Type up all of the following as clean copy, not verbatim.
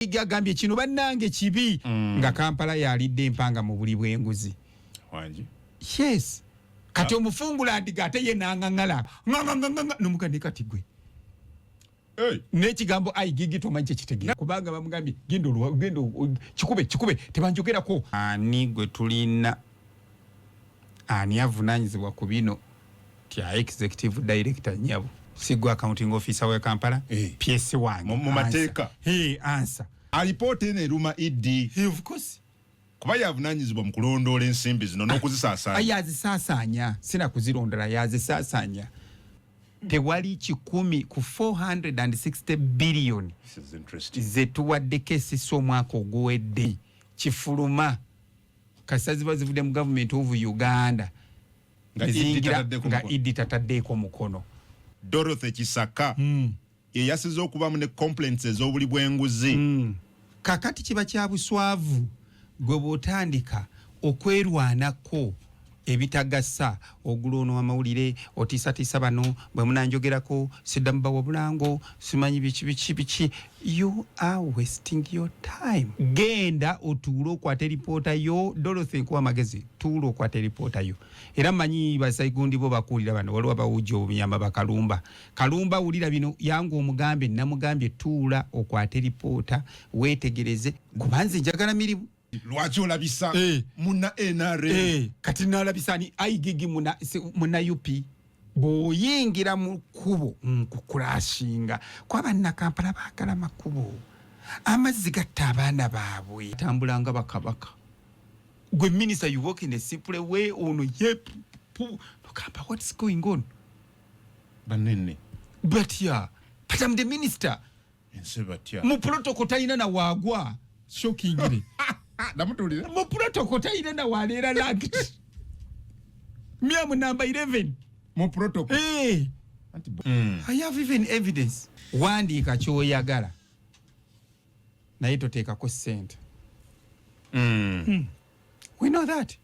Agambye kino bannange kibi nga Kampala yalidde empanga mu buli bw'enguzi. Wanji. Yes. Kati omufungula adiga ate ye nangangala. Nomugande kati gwe. N'ekigambo ayigigi tomanyi kye kitegeeza kubanga bamugambye gendo kikube tebanjogerako. Ani gwe tulina ani avunaanyizibwa ku bino tya executive director nyabo sigwa accounting officer we Kampala PS wange mu mateeka answer report ene ruma ED of course kuba yavunaanyizibwa mu kulondoola ensimbi zino n'okuzisaasanya ayazisaasanya sina kuzirondera yazisaasanya tewali 10 ku 460 billion zetuwadde kesisi omwaka oguwedde kifuluma kasaziba zivudde mu government of Uganda nga idi tataddeeko mukono. Dorothy Kisaka yasize okubamu ne complaints ez'obuli bw'enguzi kakati kiba kya buswavu gwe bw'otandika okwerwanako ebitagasa oguloono amawulire otiisatiisa bano bwe munanjogerako siddamu bawa bulango simanyi biki you are wasting your time. Genda otuule okwate ripoota yo Dorothy nkuwa amagezi tuule okwate ripoota yo era manyi basayigundi bo bakuulira bano waliwo abawujja obuyamba bakalumba wulira bino yangu omugambe namugambye tuula okwate ripoota weetegereze kubanze njagala mirimu lwaki olabisa muna NRA kati nalabisa ni ayigigi muna UP bw'oyingira mu kkubo nkukulashinga kwaba nna Kampala baagala makubo amazzi gatta abaana baabwe tambulanga bakabaka gwe minister you work in a simple way ono nogamba what's going on banene but I'm the minister mu protocol talina na waagwa shockingly namutulira mu protocol talina na waleera lagged miamu number 11 mu protocol I have even evidence wandiika kyoyagala naye toteekako ssente we know that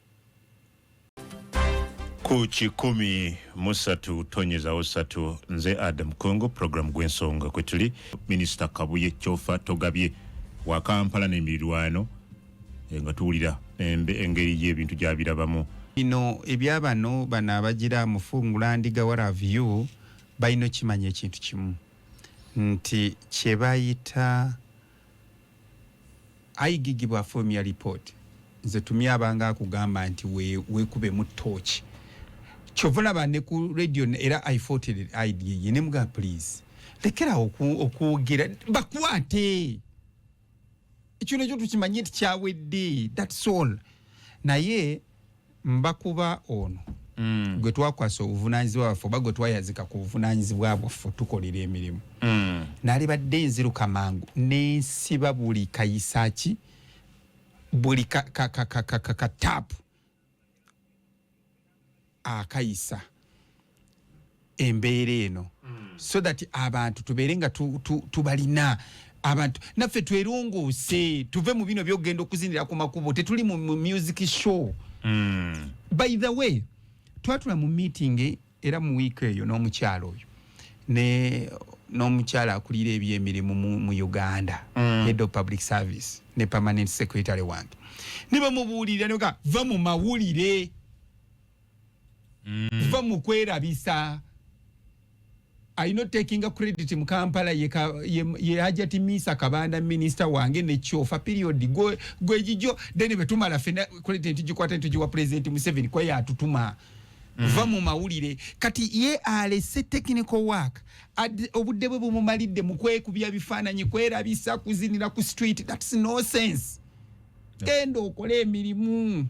ku 13 nze Adam Kongo program gw'ensonga kwe tuli Minister Kabuye Kyofatogabye wa Kampala n'emiriraano nga tuwulira engeri y'ebintu gy'abirabamu bino ebyabano bano abagira mufungula ndiga waravyu balina kimanya ekintu kimu nti kye bayita ayigigibwa form ya report nze tumya abanga akugamba nti weekube mu torch kyovula bane ku radio era I fought it idea ne mga please lekera okugira bakwate ekyo nekyo tukimanye nti kyawedde that's all naye mbakuba ono gwe twakwasa obuvunaanyizibwa bwaffe oba gwe twayazika ku buvunaanyizibwa bwaffe tukolera emirimu naali badde nziruka mangu n'ensiba buli kayisaaki buli kataapu akayisa embeera eno so that abantu tubeere nga tubalina abantu naffe twerongose tuve mu bino byogenda okuzinira ku makubo tetuli mu music show by the way twatula mu meeting era mu week eyo n'omukyalo oyo n'omukyala akulira ebyemirimu mu Uganda head of public service ne permanent secretary wange ne bamubuulirira ne va mu mawulire va mu kwerabisa I not taking a credit mu Kampala ye Hajati Misa Kabanda minister wange ne chofa period gwe jijo then betumala fena credit ntijikwata ntijiwa president Museveni kwa ya tutuma va mu mawulire kati ye Aleese technical work obudde bwe bumumalidde mu kwekubya bifaananyi kwerabisa kuzinira ku street that's no sense genda okole emirimu.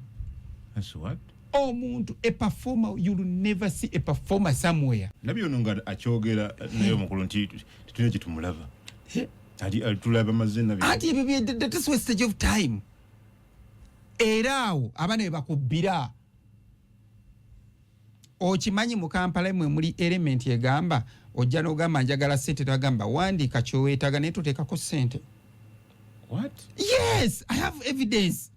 That's what omuntu a performer you will never see a performer somewhere nabyo nonga akyogera nayo mukulu nti tutine kitumulaba ati tulaba mazina byo ati that's wastage of time eraawo abana bakubira okimanyi mu Kampala mwe muri element egamba ojja n'ogamba njagala sente twagamba wandika kyoweetaga naye tuteekako sente. What? Yes, I have evidence.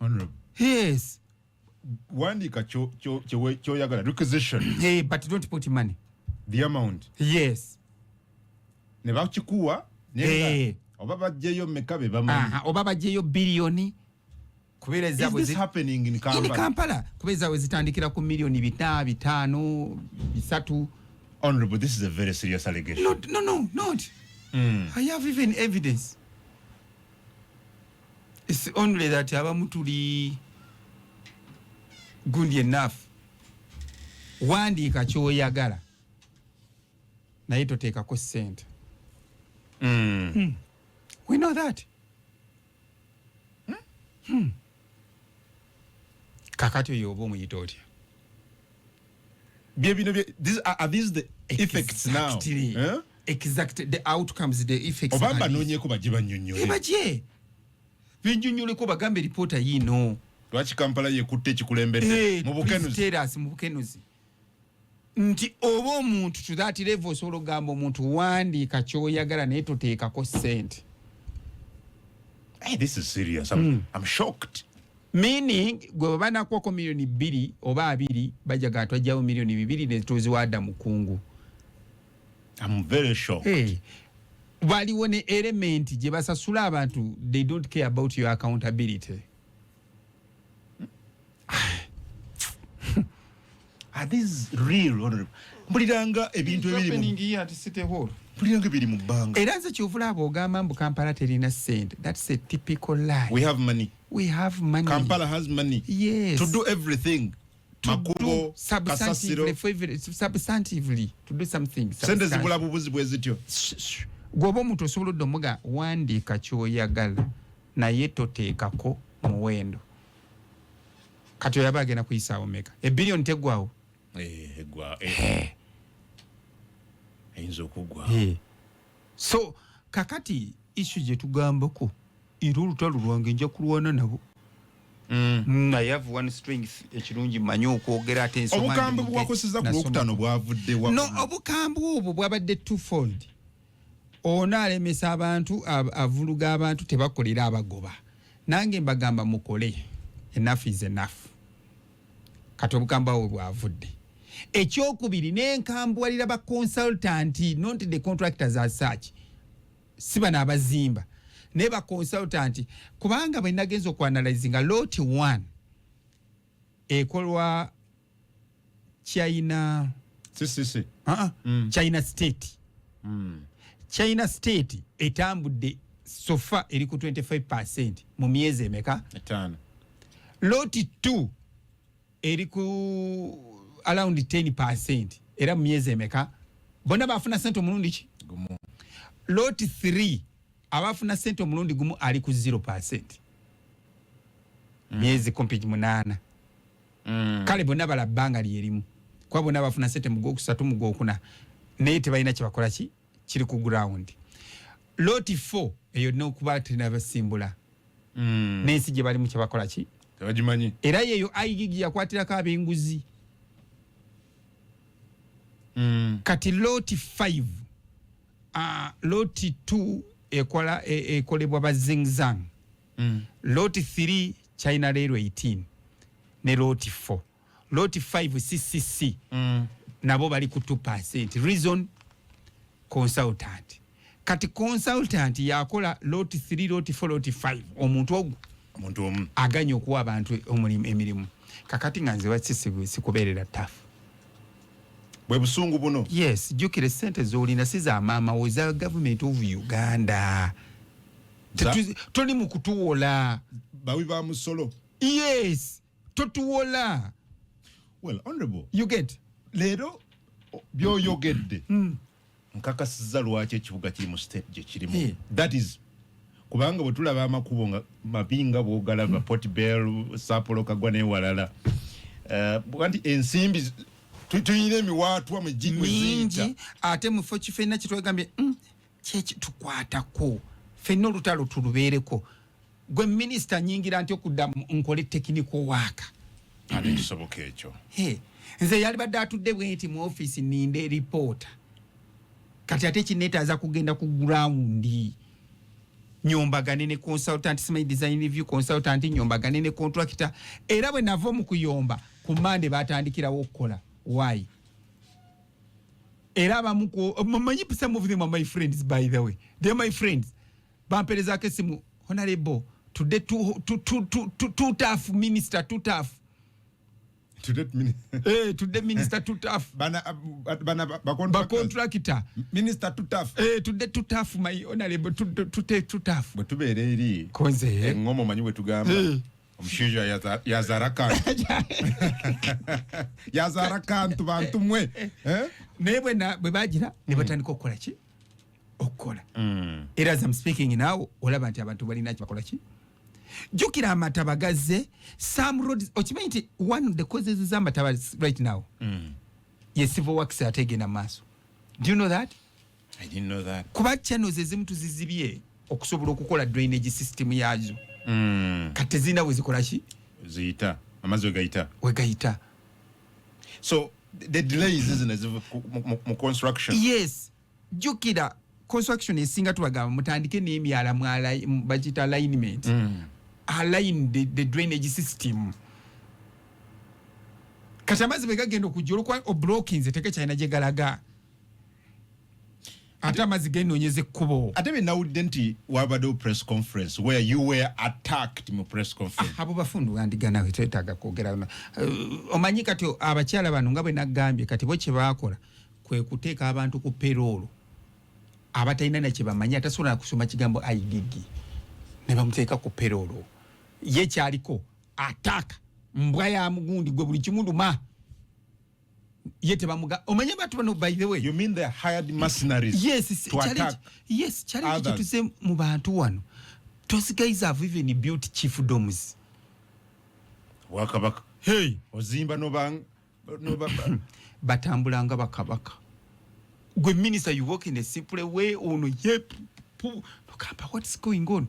Honorable. Yes. Wandika kyoyagala requisition. Hey, but don't put money. The amount. Yes. Ne bakikuwa hey. oba bajjeyo mekabe bamanyi oba bajjeyo billioni kubeera ezaabwe happening in Kampala kubeera ezaabwe zitandikira ku milioni 4 5 3. Honorable, this is a very serious allegation. Not. I have even evidence. It's only that abamu tuli good enough. Wandiika ky'oyagala naye toteekako ssente. We know that. Kakati oyo oba omuyita otya? Are these the effects now? Exactly. The outcomes, the effects. Obamba nonyeko bajibannyonnyole. Ebajje. Binnyonnyoleko bagambe reporter yino. Lwaki Kampala yekutte kikulembedde mu bukenuzi? Mu bukenuzi. Nti oba omuntu to that level osobola ogamba omuntu wandiika ky'oyagala naye toteekako ssente. Hey, this is serious. I'm shocked. Meaning gwe banakwako milioni 2 oba 2 bajaga twajjawo milioni 2 ne tuziwadda mukungu. I'm very shocked. Hey. Waliwo ne element gye basasula abantu, they don't care about your accountability. Are these real? Mpuliranga ebintu ebiri mu bbanga. Era nze kyovulaba ogamba mbu Kampala terina ssente. That's a typical lie. We have money. Kampala has money. Yes. To do everything. Makubo, substantively. To do something. Sente zibula bubuzi bwe zityo. Gwoba omuntu osobola omuga wandiika ky'oyagala naye toteekako muwendo. Kati oyaba agenda kuyisaawo meka. Billion teggwawo. Eyinza okugwa. So kakati issue gye tugambako era olutalo lwange nja kulwana nabo. I have one strength ekirungi manyi okwogera ate ensoma. Omukambwe bwakoseza ku Lwokutaano bwavudde wa. No, obukambwe obwo bwabadde twofold. Ono alemesa abantu avuluga abantu tebakolera abagoba. Nange mbagamba mukole. Enough is enough. Kati obukambwe obwo bwavudde. Ekyokubiri n'enkambwalira ba consultant, not the contractors as such. Siba n'abazimba. Ne ba consultant kubanga bwe nagenzo ku analyzing lot 1 ekolwa China China state. China state etambudde sofa eri ku 25% mu myezi emeka 5. Lot 2 eri ku around 10% era mu myezi emeka bonna bafuna sente omulundi ki gumu. Lot 3 abafuna sente omulundi gumu ali ku 0%. Myezi kompiji 8. Kale bonna balabbanga lyerimu kwa bonna bafuna sente mu Gwokusatu mu Gwokuna naye tebalina kye bakola ki kiri ku ground. Lot 4 eyo n'okuba tenabasimbula n'ensi gye balimu kye bakola ki tebagimanyi era yeyo ayigigi yakwatirako ab'enguzi. Kati lot 5 lot 2 ekolebwa ba Zingzang. Lot 3 China Railway 18 ne lot 4. Lot 5 CCC nabo bali ku 2%. Reason consultant. Kati consultant yakola lot 3 lot 4 lot 5 omuntu omu aganya okuwa abantu emirimu. Kakati nga nze wasisi sikubeerera tafu. Bwe busungu buno. Yes, jukire sente zolina siza mama woza government of Uganda. Toli mu kutuwola. Bawi ba musolo. Yes, totuwola. Well, honorable. You get. Lero byoyogedde. Nkakasiza lwaki ekibuga kiri mu state gye kirimu. That is kubanga bwe tulaba amakubo nga mapinga bwogalaba Port Bell, Sapolo, Kagwa ne walala. Bwanti ensimbi tuyina emiwaatwa mu mingi ate mu fochi fenna kitwegambye kyeki tukwatako fenna olutalo tulubeereko gwe minisita nyingira nti okudda nkole tekiniko waaka ate kisoboka ekyo. Nze yali badde atudde bwenti mu office ninde reporter kati ate kinetaaza kugenda ku ground nyombagane ne consultant smart design review consultant nyombagane ne contractor era bwe navo mu kuyomba ku Monday batandikirawo okukola. Why? Era abamuko some of them are my friends, by the way. They're my friends. bamperezako esimu honorable today too tough minister too tough today minister too tough bana contractor minister too tough today too tough my honorable too tough bwetubere eri konze engomo manyi bwetugamba omushaija yazara kantu bantu mwe naye bwe bagira ne batandika okukola ki okukola era as I'm speaking now olaba nti abantu balina ki bakola ki jukira amataba gazze some roads okimanyi nti one of the causes z'amataba right now yes civil works ategena maaso. Do you know that? I didn't know that. Kuba channels ezimu tuzizibye okusobola okukola drainage system yazo kati zina wezikola ki ziyita amazi wegayita so the delays isn't as mu construction. Yes, jukira construction esinga tubagamba mutandike n'emyala mwala bagita alignment align the drainage system kati amazi begagenda okujja kwa oblokings teke china gye galaga ate amazi genonyeze kubo ate be nawulidde nti wabadde press conference where you were attacked mu press conference abo bafundu gandigana wetetaga kwogera omanyi kati abakyala bano nga bwe nagambye kati bo kye bakola kwe kuteeka abantu ku payroll abatalina na kye bamanyi atasobola kusoma kigambo IDG ne bamuteeka ku payroll ye kyaliko attack mbwa ya mugundi gwe buli kimundu ma yete bamuga omanye batu bano by the way you mean they hired mercenaries yes to attack challenge tuze mu bantu wano those guys have even built chief domes wakabaka hey ozimba no batambulanga bakabaka gwe minister you work in a simple way ono yep lokamba what's going on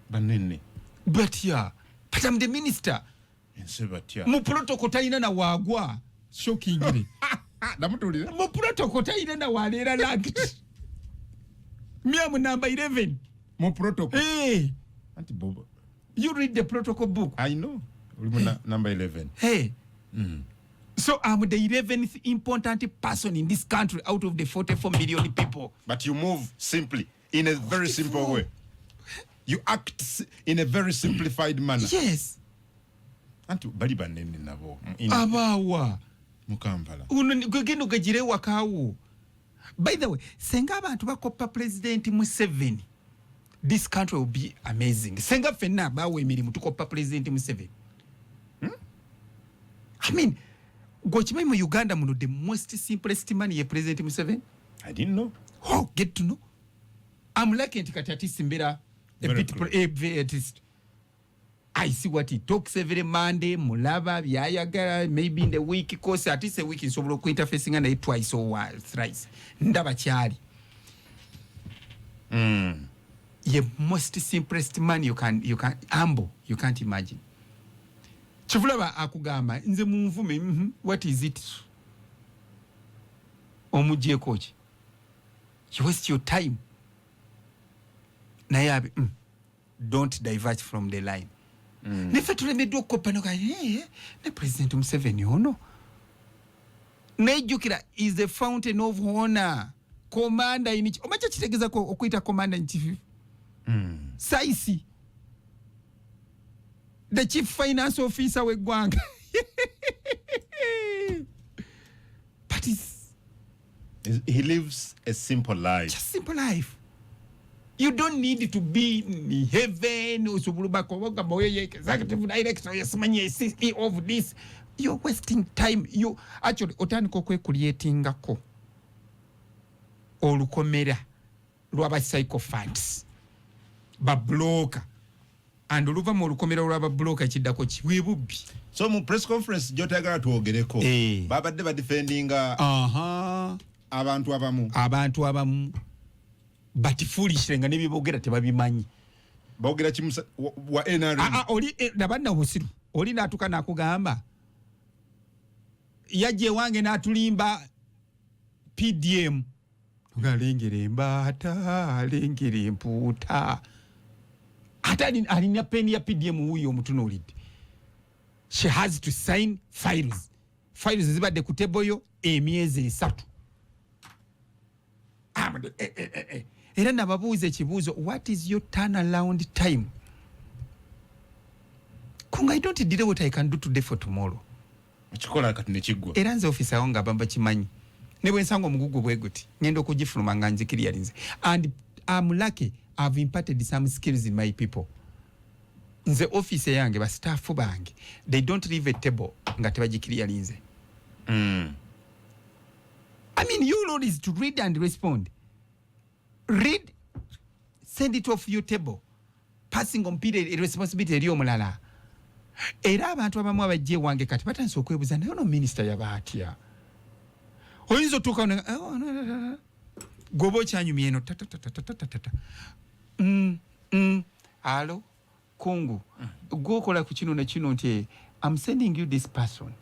banene but yeah but I'm the minister insebatia mu protocol taina na wagwa shocking gire namutulira mu protocol taina na walera lanked miamu number 11 mu protocol hey anti bobo you read the protocol book I know number 11 hey so I'm the 11th important person in this country out of the 44 million people. But you move simply, in a very simple way. You act in a very simplified manner. Yes. Antu bali banene nabo. Abawa. Mukampala. Gugino gajire wakawo. By the way, senga abantu bakopa President Museveni, this country will be amazing. Senga fena bawe emirimu tukopa President Museveni. I mean, Gochimai mu Uganda muno the most simplest man ye President Museveni. I didn't know. Oh, get to know. I'm lucky nti kati atisi mbera a bit artist. I see what he talks every Monday, mulaba byayagala maybe in the week course at least a week in so ku interfacing na twice or thrice. Ndaba kyali. Ye most simplest man you can humble, you can't imagine. Chivulaba akugamba nze munvume what is it omujje coach you waste your time na yabe don't diverge from the line nefe tulemeddwa okukopa no ne President Museveni ono nejjukira is the fountain of honor commander in chief omacha kitegeza ko okuyita commander in chief saisi the chief finance officer we gwanga but he lives a simple life. Just simple life. You don't need to be in heaven executive director CEO of this. You're wasting time. You actually otandika okwekulyettingako olukomera lwaba psychophants babloka and oluva mu lukomera lwaba bloka kiddako kiwebubbi. So mu press conference jotagala tuogereko babadde ba defendinga abantu abamu but foolish nga nebibogera tebabimanyi bogera kimusa wa NRM oli nabanna obusiru oli natuka nakugamba yaje wange natulimba PDM ngalengere mbata alengere emputa atani alina peni ya PDM huyo omutunulidde. She has to sign files zibadde ku table yo emyezi 3 era nababuuza ekibuuzo, what is your turnaround time? Kunga, I don't delay what I can do today for tomorrow. Chikola kati ne kiggwa. Era nze office awo nga bamba kimanyi. Ne bwe nsanga omugugu bwe guti, ngenda okugifuluma nga nzikiriyalinze. And I'm lucky I've imparted some skills in my people. Nze office yange ba staff bange, they don't leave a table nga tebagikiriyalinze. I mean, your role is to read and respond. Read, send it off your table. Passing on period responsibility eri omulala. Era abantu abamu abajje wange kati batanse okwebuza naye ono minister yabaatya. Oyinza tuka gobo kyanyumye eno tata. Alo kungu. Gokola ku kino na kino nti I'm sending you this person.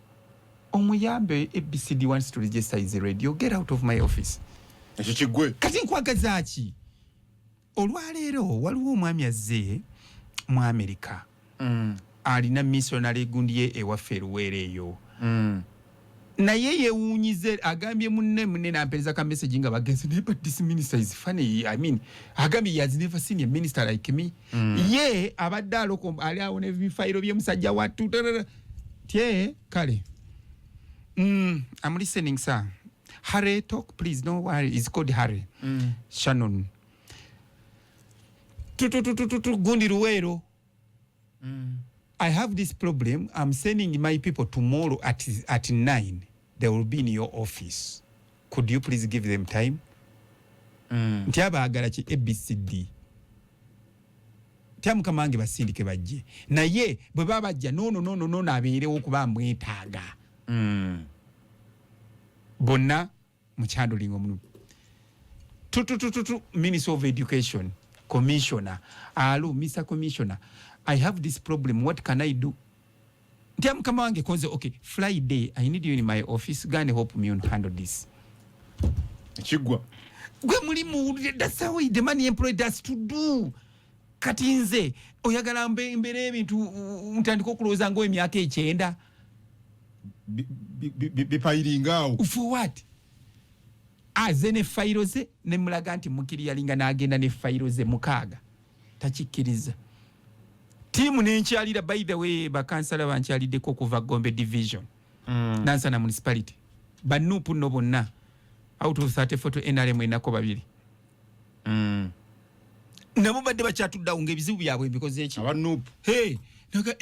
Omuyambe ABCD wants to register is a radio. Get out of my office. Ekyo kiggwe. Kati nkwagaza ki? Olwaleero waliwo omwami azze mu America. Alina missionary gundi ewaffe eruweere eyo. Naye yeewuunyize agambye munne n'ampeereza ka message nga bagenzi naye but this minister is funny. I mean, agambye he has never seen a minister like me. Ye abadde aloko ali awo n'ebifayiro by'omusajja wattu. Tye kale. I'm listening, sir. Harry, talk, please. No worry. It's called Harry. Shannon. Gundi Ruwero. I have this problem. I'm sending my people tomorrow at 9. They will be in your office. Could you please give them time? Ntiaba agarachi ABCD. Tiamu kamange basindike bajje. Na ye, bwe babajja no nabeerewo okuba mwetaaga. Bonna muchanduling omunu. Minister of Education, Commissioner. Hello, Mr. Commissioner. I have this problem. What can I do? Tiamu kamange konze, okay, Friday, I need you in my office. Gane help me on handle this. Chigwa. Gwe mulimu, that's how the money employed us to do. Katinze, oyagala mbere ebintu ntandika okuloza ngo emyaka ekyenda. Bipayiringao. For what? Aze ne fayiro ze ne mulaga nti mukiriyalinga n'agenda ne fayiro ze mukaaga. Takikkiriza. Timu n'enkyalira, by the way, bakansala bankyaliddeko okuva Gombe division. Nansana municipality. Banupu no bonna. Out of 34 to NRM enako babiri. Nabo badde bakyatudda ngebizibu byabwe because echi. Abanupu. Hey, naga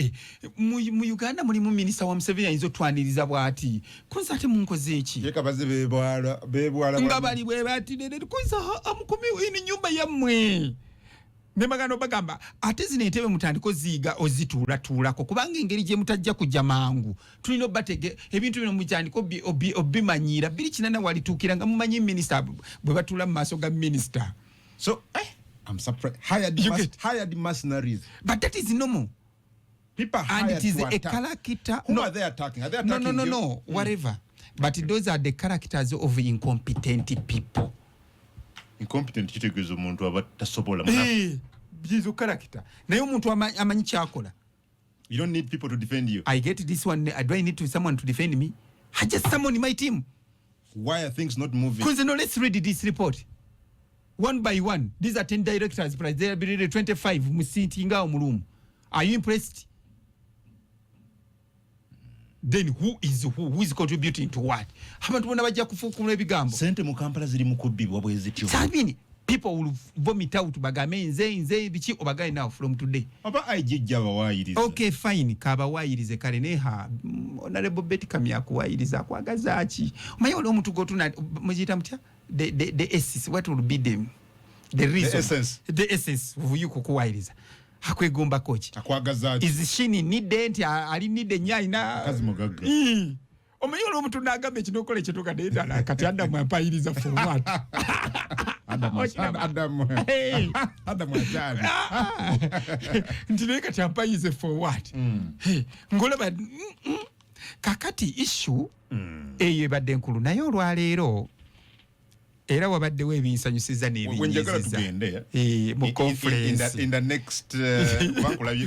mu Uganda mulimu minister wa Museveni ayinza twaniriza bwati. Kunza ate munkoze echi. Yeka baze bebwala. Ngabali bwe bati kunza amukumi ini nyumba yammwe. Nemagano bagamba ate zinentebe mutandiko ziga ozituula kubanga engeri gye mutajja kujja mangu tulino batege ebintu bino mutandiko obimanyira biri kinana walituukira nga mumanyi minister bwe batula mu maaso ga minister. So I'm surprised. Hired mercenaries. But that is normal. People hired and it is to a character. Who are they attacking? Are they attacking No. Whatever. But those are the characters of incompetent people. Incompetent kitegeeza omuntu abatasobola bizo character naye omuntu amanyi kyakola. You don't need people to defend you. I get this one. Do I need someone to defend me? I just summon my team. Why are things not moving? Because let's read this report one by one. These are 10 directors, but there are 25 musitinga omulumu. Are you impressed? Then who is contributing to what? Abantu bonna bajja kufuukula ebigambo. Sente mu Kampala ziri mu kubbibwa bwe zityo. Sabini people will vomit out bagame nze biki obagaye now from today. Aba ajijja bawayiriza. Okay fine kabawayirize kale neha honorable Betty Kamya kuwayiriza kwagaza ki. Mayo lo omuntu gotuna mujita mutya the essence, what will be the reason, the essence of you kuwayiriza. Akwegomba kochi akwagaza is she needed ali need nyaina kazi mugaga omanyolo omuntu nagambe kino kole kituka data kati Adamu apayiriza for what Adamu ajali ndine kati apayize for what ngolaba kakati issue eyo badde nkulu naye olwaleero era wabaddewo ebinsanyusiza n'ebinyiziza mu conference in the next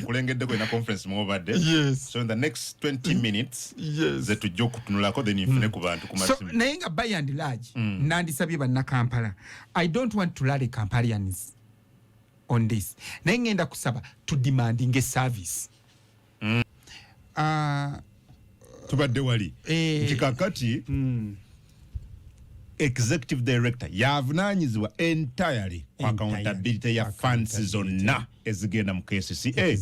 kulengeddeko ina conference mwobadde so in the next 20 minutes ze tujja okutunulako then ifune ku bantu so naye nga by and large nandisabye bannakampala I don't want to rally Kampalians on this naye ngenda kusaba to demanding a service tubadde wali kikakati executive director yavunanyizibwa entirely kwa accountability ya funds zonna ezigenda mu KCCA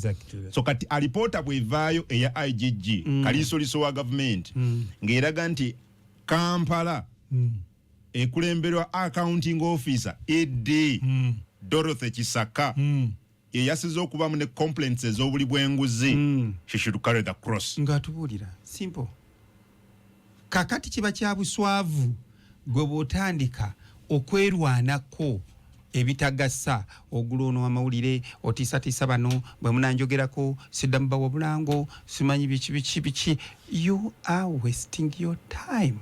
so kati alipota bwevaayo eya IGG kalisoliso wa government ngeraga nti Kampala ekulemberwa accounting officer ED Dorothy Kisaka yasize okubamu ne complaints ez'obuli bw'enguzi she should carry the cross ngatubulira simple kakati kiba kya buswavu gwe bw'otandika okwerwanako ebitagasa oguloono amawulire otiisatiisa bano bwe munanjogerako siddamu bawa bulango simanyi biki you are wasting your time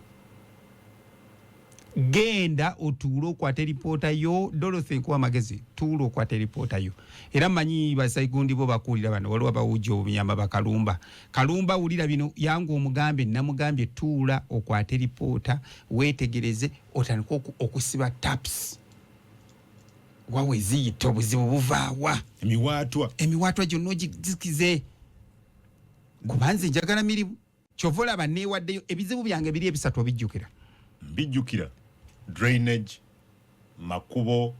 genda otuulo okwate ripoota yo Dorothy nkuwa magezi tuulo okwate ripoota yo era manyi basayigundi bo bakuulira bano waliwo abawujja obuyamba bakalumba kalumba wulira bino yangu omugambe namugambye tuula okwate ripoota weetegereze otandika okusiba taps wawe ziyita obuzibu buvaawa emiwaatwa gyonna ogizikize kubanze njagala mirimu kyova olaba neewaddeyo ebizibu byange biri ebisatu bijjukira drainage makubo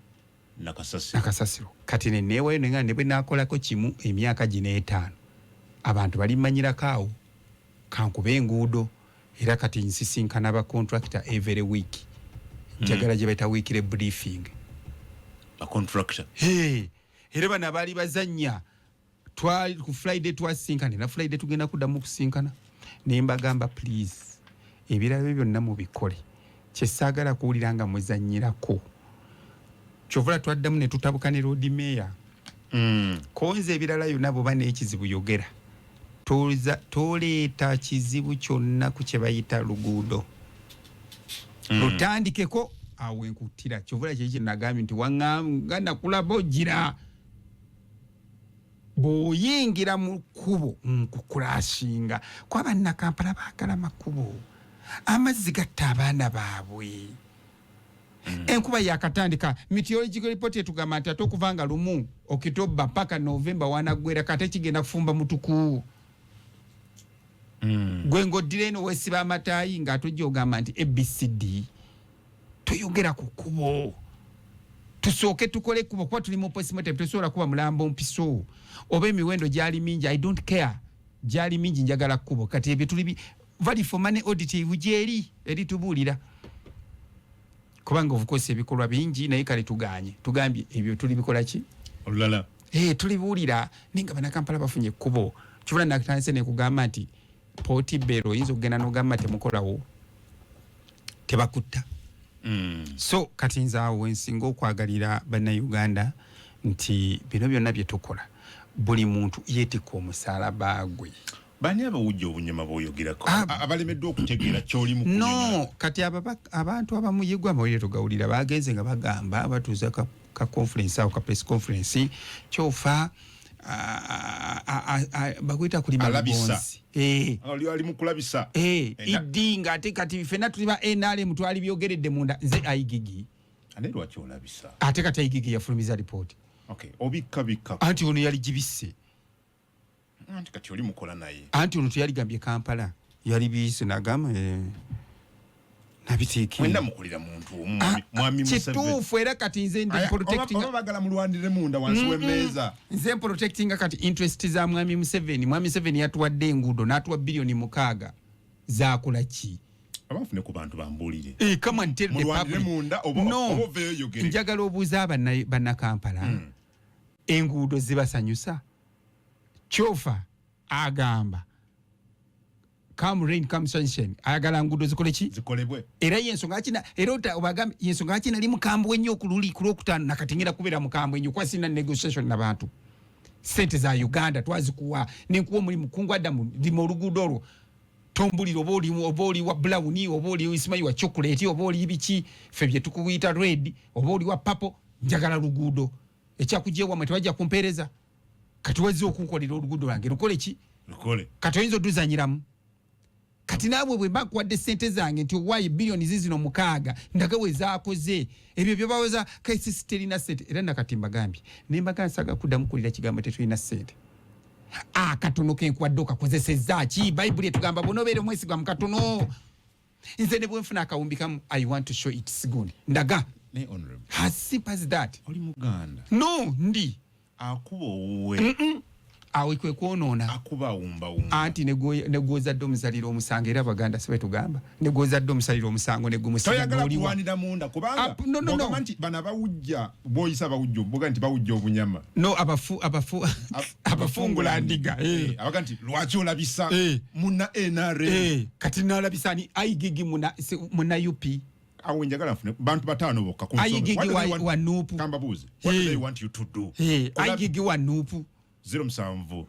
nakasasiro kati neneewayo nenga ne bwe naakolako kimu emyaka gino 5 abantu bali mmanyirako awo kankube enguudo era kati nsisinkana ba contractor every week njagala gye bayita weekly briefing a contractor era bano abaali bazannya twali ku Friday twasinkana na Friday tugenda kuddamu kusinkana ne mbagamba please ebirala byonna mubikole kyesaagala kuwulira nga muzannyirako kyovula twaddamu ne tutabuka ne road mayor konze ebirala byonna bwoba n'ekizibu yogera toleeta kizibu kyonna ku kye bayita luguudo lutandikeko awo enkuttira kyovula kye nagambye nti waŋŋanga nakulaba ogira bw'oyingira mu kkubo nkukulashinga kwa bannakampala baagala makubo amazzi gatta abaana baabwe enkuba yakatandika meteorological report etugamba nti ate okuvanga lumu Okitoba paka November wanaggwera kate kigenda kufumba mutuku gwe ng'oddira eno weesiba amataayi ng'atojja ogamba nti ABCD toyogera ku kkubo tusooke tukole ekkubo kuba tuli mu postmortem tosobola kuba mulambo mpiso oba emiwendo gyali mingi I don't care gyali mingi njagala kkubo kati ebyo tuli value for money audit bugyeri eritubuulira kubanga of course ebikolwa bingi naye kale tugambye ebyo tuli bikola ki olulala tulibuulira ninga bannakampala bafunye ekkubo kibula nakutandise ne kugamba nti Portibero oyinza okugenda n'ogamba temukolawo tebakutta so kati nze awo wensinga okwagalira bannayuganda nti bino byonna bye tukola buli muntu yeetikka omusaalaba gwe bani abawujja obunyama bw'oyogerako abalemeddwa okutegeera ky'oli mu no kati abantu abamu yegwa amawulire tugawulira bagenze nga bagamba batuuza ka conference awo ka press conference kyofa bakuyita kulima alabisa ali mu kulabisa idi ng'ate kati ffenna tuli ba NRM twali byogeredde munda nze ayigigi ane lwaki olabisa ate kati ayigigi yafulumiza report obikka anti ono yali gibisse anti kati oli mukola naye anti ono teyaligambye Kampala yali biyise nagamba nabiteeki mwenda mukulira muntu mwami kituufu era kati nze ndi protecting oba bagala mulwanire munda wansi w'emmeeza nze protecting kati interest za mwami Museveni yatuwadde enguudo n'atuwa billioni 6 zakola ki abafune ku bantu bambuulire come on tell the public munda oba veyo yogere njagala obuuza bannakampala enguudo zibasanyusa Kyofa agamba come rain come sunshine ayagala nguudo zikole ki zikolebwe era yensonga kina era obagambe yensonga kina ali mukambwe nnyo okululi kulokutano nakatingira kubeera mukambwe nnyo kwasina negotiation n'abantu sente za Uganda twazikuwa nenkuwa muri mukungu adamu ndi mu luguudo olwo tombuliro oboli wa brown oboli isimayi wa chocolate oboli ibiki febye tukuyita red oboli wa purple njagala lugudo ekyakujewa mwe twaja kumpereza kati wezi okukolera olugudo lwange lukole ki lukole kati oyinza oduzanyiramu kati naabwe bwe bakwadde sente zange nti owaayo bilioni zizino 6 ndagawe zaakoze ebyo bye baweza KCCA terina sente era nakati mbagambye nembaga nsaga kuddamu kulira kigambo tetulina sente katono kenkwadde okakozesezza ki bayibuli etugamba bonobeere omwesigwa mu katono nze ne bwe nfuna akawumbi kamu I want to show it siguni ndaga ne honorable as simple as that oli muganda no ndi akuba owe awe kwe kwonoona akuba umba anti negozadde omusaliro omusango era baganda sibe tugamba negozadde omusaliro omusango toyagala kuwanira munda kubanga no. Nti bana bawujja boyisa bawujja boga nti bawujja obunyama no abafungula ndiga abaga nti lwaki olabisa muna NRA kati nalabisani ayigigi muna UP awo njagala nfune bantu batano bokka ku ayigigi wa nupu Kambabuze what do they want you to do ayigigi wa nupu 07